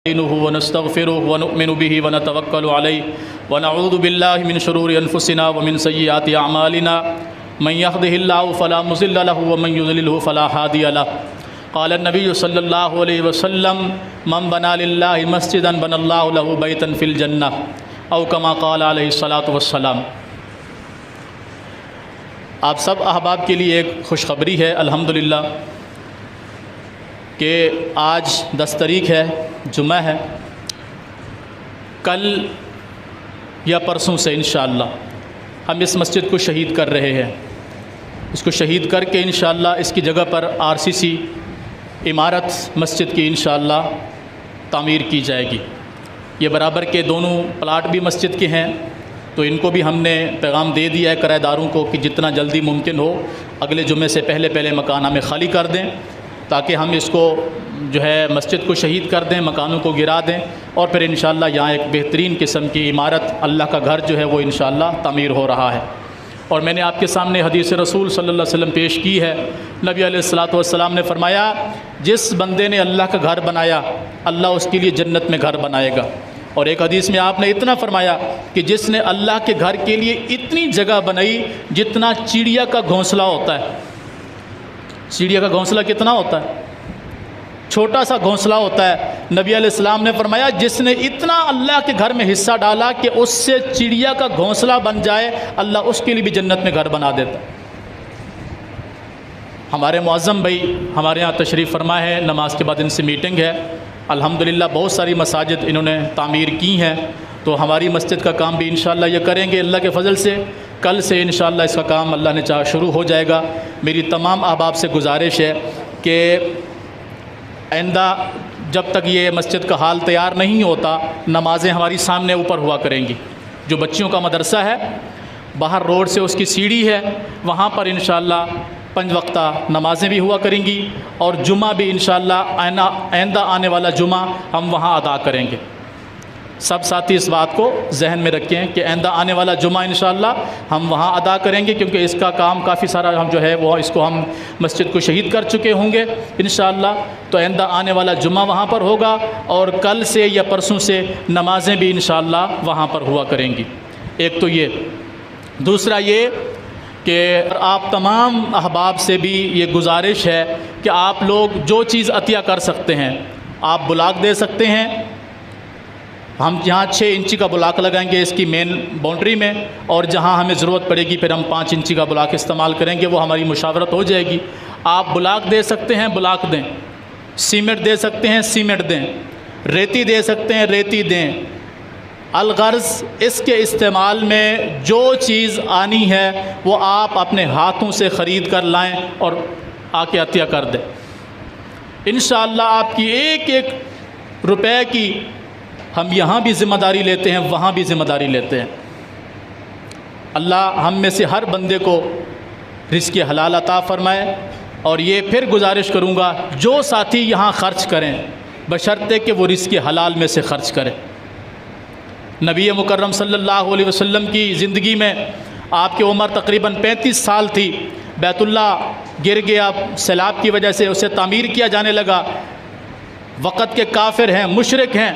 نستعينه ونستغفره ونؤمن به ونتوكل عليه ونعوذ بالله من شرور أنفسنا ومن سيئات أعمالنا من يهده الله فلا مضل له ومن يضلل فلا هادي له قال النبي صلى الله عليه وسلم من بنى لله مسجدا بنى الله له بيتا في الجنة أو كما قال عليه الصلاة والسلام۔ آپ سب احباب کے لیے ایک خوشخبری ہے الحمدللہ کہ آج 10 تاریخ ہے، جمعہ ہے۔ کل یا پرسوں سے انشاءاللہ ہم اس مسجد کو شہید کر رہے ہیں۔ اس کو شہید کر کے انشاءاللہ اس کی جگہ پر RCC عمارت مسجد کی انشاءاللہ تعمیر کی جائے گی۔ یہ برابر کے دونوں پلاٹ بھی مسجد کے ہیں، تو ان کو بھی ہم نے پیغام دے دیا ہے کرایہ داروں کو کہ جتنا جلدی ممکن ہو اگلے جمعے سے پہلے مکان ہمیں خالی کر دیں، تاکہ ہم اس کو جو ہے مسجد کو شہید کر دیں، مکانوں کو گرا دیں، اور پھر انشاءاللہ یہاں ایک بہترین قسم کی عمارت اللہ کا گھر جو ہے وہ انشاءاللہ تعمیر ہو رہا ہے۔ اور میں نے آپ کے سامنے حدیث رسول صلی اللہ علیہ وسلم پیش کی ہے۔ نبی علیہ الصلوۃ والسلام نے فرمایا، جس بندے نے اللہ کا گھر بنایا اللہ اس کے لیے جنت میں گھر بنائے گا۔ اور ایک حدیث میں آپ نے اتنا فرمایا کہ جس نے اللہ کے گھر کے لیے اتنی جگہ بنائی جتنا چڑیا کا گھونسلہ ہوتا ہے۔ چڑیا کا گھونسلہ کتنا ہوتا ہے؟ چھوٹا سا گھونسلہ ہوتا ہے۔ نبی علیہ السلام نے فرمایا جس نے اتنا اللہ کے گھر میں حصہ ڈالا کہ اس سے چڑیا کا گھونسلہ بن جائے، اللہ اس کے لیے بھی جنت میں گھر بنا دیتا۔ ہمارے معظم بھائی ہمارے ہاں تشریف فرما ہے، نماز کے بعد ان سے میٹنگ ہے۔ الحمدللہ بہت ساری مساجد انہوں نے تعمیر کی ہیں، تو ہماری مسجد کا کام بھی انشاءاللہ یہ کریں گے اللہ کے فضل سے۔ کل سے انشاءاللہ اس کا کام اللہ نے چاہا شروع ہو جائے گا۔ میری تمام احباب سے گزارش ہے کہ آئندہ جب تک یہ مسجد کا حال تیار نہیں ہوتا، نمازیں ہماری سامنے اوپر ہوا کریں گی۔ جو بچیوں کا مدرسہ ہے باہر روڈ سے اس کی سیڑھی ہے، وہاں پر انشاءاللہ 5 وقتہ نمازیں بھی ہوا کریں گی، اور جمعہ بھی انشاءاللہ آئندہ آنے والا جمعہ ہم وہاں ادا کریں گے۔ سب ساتھی اس بات کو ذہن میں رکھیں کہ آئندہ آنے والا جمعہ انشاءاللہ ہم وہاں ادا کریں گے، کیونکہ اس کا کام کافی سارا ہم جو ہے وہ اس کو ہم مسجد کو شہید کر چکے ہوں گے انشاءاللہ۔ تو آئندہ آنے والا جمعہ وہاں پر ہوگا، اور کل سے یا پرسوں سے نمازیں بھی انشاءاللہ وہاں پر ہوا کریں گی۔ ایک تو یہ، دوسرا یہ کہ آپ تمام احباب سے بھی یہ گزارش ہے کہ آپ لوگ جو چیز عطیہ کر سکتے ہیں، آپ بلاک دے سکتے ہیں۔ ہم یہاں 6 انچی کا بلاک لگائیں گے اس کی مین باؤنڈری میں، اور جہاں ہمیں ضرورت پڑے گی پھر ہم 5 انچی کا بلاک استعمال کریں گے، وہ ہماری مشاورت ہو جائے گی۔ آپ بلاک دے سکتے ہیں، بلاک دیں۔ سیمنٹ دے سکتے ہیں، سیمنٹ دیں۔ ریتی دے سکتے ہیں، ریتی دیں۔ الغرض اس کے استعمال میں جو چیز آنی ہے وہ آپ اپنے ہاتھوں سے خرید کر لائیں اور آ کے عطیہ کر دیں۔ انشاءاللہ آپ کی ایک ایک روپے کی ہم یہاں بھی ذمہ داری لیتے ہیں، وہاں بھی ذمہ داری لیتے ہیں۔ اللہ ہم میں سے ہر بندے کو رزق حلال عطا فرمائے۔ اور یہ پھر گزارش کروں گا، جو ساتھی یہاں خرچ کریں بشرطے کہ وہ رزق حلال میں سے خرچ کریں۔ نبی مکرم صلی اللہ علیہ وسلم کی زندگی میں آپ کی عمر تقریباً 35 سال تھی۔ بیت اللہ گر گیا سیلاب کی وجہ سے، اسے تعمیر کیا جانے لگا۔ وقت کے کافر ہیں، مشرک ہیں،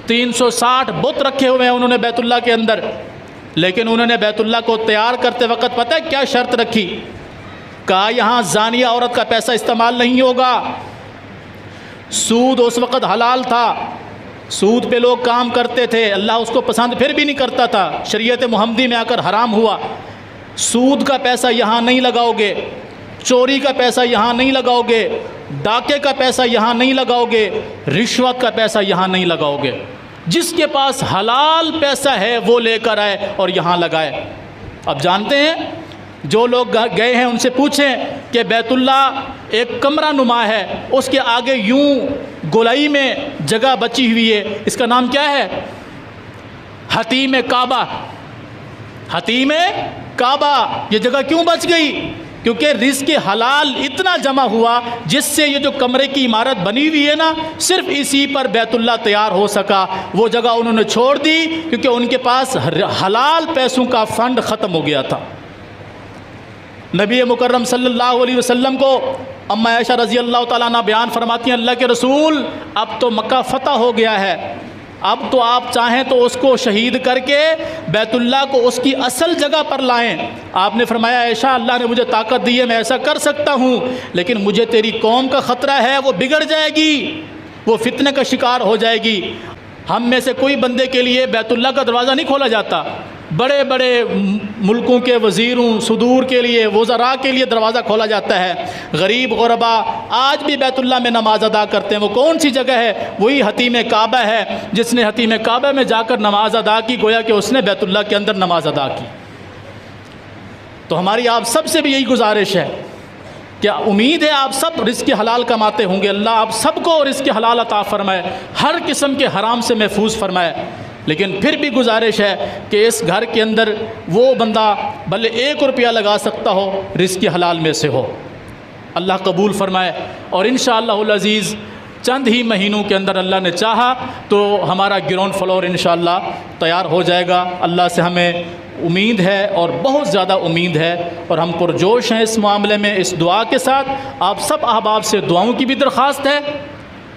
360 بت رکھے ہوئے ہیں انہوں نے بیت اللہ کے اندر، لیکن انہوں نے بیت اللہ کو تیار کرتے وقت پتہ ہے کیا شرط رکھی؟ کہا یہاں زانیہ عورت کا پیسہ استعمال نہیں ہوگا۔ سود اس وقت حلال تھا، سود پہ لوگ کام کرتے تھے، اللہ اس کو پسند پھر بھی نہیں کرتا تھا، شریعت محمدی میں آ کر حرام ہوا۔ سود کا پیسہ یہاں نہیں لگاؤ گے، چوری کا پیسہ یہاں نہیں لگاؤ گے، ڈاکے کا پیسہ یہاں نہیں لگاؤ گے، رشوت کا پیسہ یہاں نہیں لگاؤ گے۔ جس کے پاس حلال پیسہ ہے وہ لے کر آئے اور یہاں لگائے۔ اب جانتے ہیں جو لوگ گئے ہیں ان سے پوچھیں کہ بیت اللہ ایک کمرہ نما ہے، اس کے آگے یوں گولائی میں جگہ بچی ہوئی ہے، اس کا نام کیا ہے؟ حتیم کعبہ۔ حتیم کعبہ، یہ جگہ کیوں بچ گئی؟ کیونکہ رزق حلال اتنا جمع ہوا جس سے یہ جو کمرے کی عمارت بنی ہوئی ہے نا، صرف اسی پر بیت اللہ تیار ہو سکا۔ وہ جگہ انہوں نے چھوڑ دی کیونکہ ان کے پاس حلال پیسوں کا فنڈ ختم ہو گیا تھا۔ نبی مکرم صلی اللہ علیہ وسلم کو اما عائشہ رضی اللہ تعالیٰ عنہ بیان فرماتی ہیں اللہ کے رسول اب تو مکہ فتح ہو گیا ہے، اب تو آپ چاہیں تو اس کو شہید کر کے بیت اللہ کو اس کی اصل جگہ پر لائیں۔ آپ نے فرمایا عائشہ اللہ نے مجھے طاقت دی ہے، میں ایسا کر سکتا ہوں، لیکن مجھے تیری قوم کا خطرہ ہے، وہ بگڑ جائے گی، وہ فتنے کا شکار ہو جائے گی۔ ہم میں سے کوئی بندے کے لیے بیت اللہ کا دروازہ نہیں کھولا جاتا، بڑے بڑے ملکوں کے وزیروں صدور کے لیے وزراء کے لیے دروازہ کھولا جاتا ہے۔ غریب غربا آج بھی بیت اللہ میں نماز ادا کرتے ہیں۔ وہ کون سی جگہ ہے؟ وہی حتیم کعبہ ہے۔ جس نے حتیم کعبہ میں جا کر نماز ادا کی گویا کہ اس نے بیت اللہ کے اندر نماز ادا کی۔ تو ہماری آپ سب سے بھی یہی گزارش ہے، کیا امید ہے آپ سب رزق حلال کماتے ہوں گے، اللہ آپ سب کو رزق حلال عطا فرمائے، ہر قسم کے حرام سے محفوظ فرمائے۔ لیکن پھر بھی گزارش ہے کہ اس گھر کے اندر وہ بندہ بھلے 1 روپیہ لگا سکتا ہو رزق حلال میں سے ہو، اللہ قبول فرمائے۔ اور انشاءاللہ العزیز چند ہی مہینوں کے اندر اللہ نے چاہا تو ہمارا گراؤنڈ فلور انشاءاللہ تیار ہو جائے گا۔ اللہ سے ہمیں امید ہے اور بہت زیادہ امید ہے، اور ہم پرجوش ہیں اس معاملے میں۔ اس دعا کے ساتھ آپ سب احباب سے دعاؤں کی بھی درخواست ہے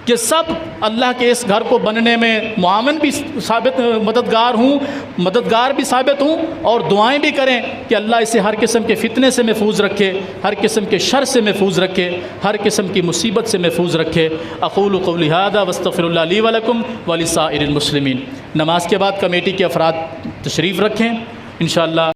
کہ سب اللہ کے اس گھر کو بننے میں معاون بھی ثابت مددگار بھی ثابت ہوں، اور دعائیں بھی کریں کہ اللہ اسے ہر قسم کے فتنے سے محفوظ رکھے، ہر قسم کے شر سے محفوظ رکھے، ہر قسم کی مصیبت سے محفوظ رکھے۔ اقول قولی ھذا واستغفر اللہ لی ولکم ولسائر المسلمین۔ نماز کے بعد کمیٹی کے افراد تشریف رکھیں انشاءاللہ۔